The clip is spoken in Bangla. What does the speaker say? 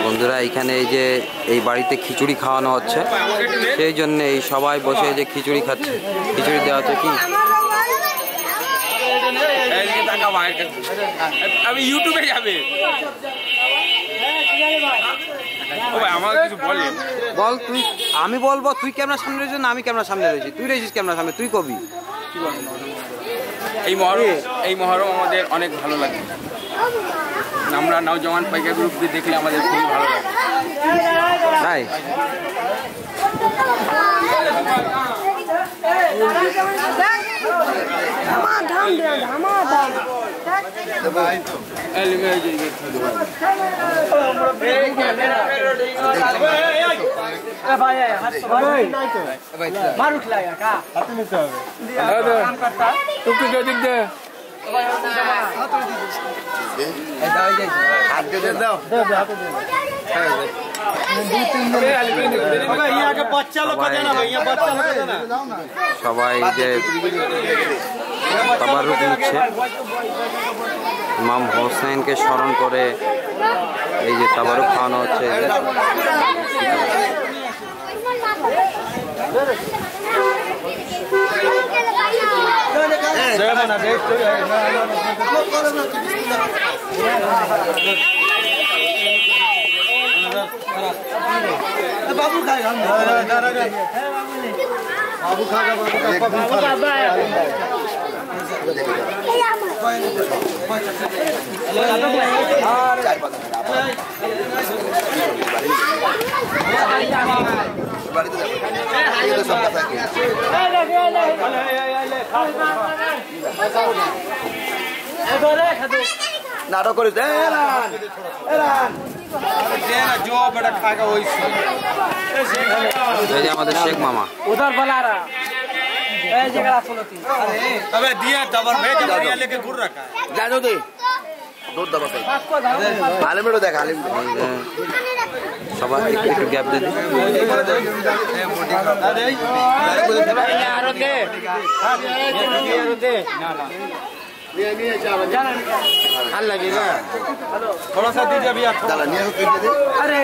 বন্ধুরা এখানে এই যে এই বাড়িতে খিচুড়ি খাওয়ানো হচ্ছে, সেই জন্য এই সবাই বসে যে খিচুড়ি খাচ্ছে। খিচুড়ি দেওয়া হচ্ছে কি আমি ইউটিউবে যাবে বল তুই। আমি বলবো তুই ক্যামেরার সামনে রয়েছিস না আমি ক্যামেরার সামনে রয়েছি? তুই রয়েছিস ক্যামেরার সামনে, তুই কবি। এই মহরম আমাদের অনেক ভালো লাগে। আমরা নওজওয়ান পাইকার গ্রুপকে দেখলে আমাদের খুবই ভালো লাগে। তাই সবাই যে তাবারুক নিচ্ছে, ইমাম হোসেনকে স্মরণ করে এই যে তাবারুক খাওয়ানো হচ্ছে। बाबू खाएगा, बाबू खाएगा, नाटक कर जो बड़ा खाएगा वही আমাদের শেখ মামা उधर बला रहा अबे दिया दबर भेज दबरिया लेके घूर रखा है जानो दे दूध दबा पे आले में देख आले সবাই একটু গ্যাপ দে দে। थोड़ा सा दीजिए भैया, अरे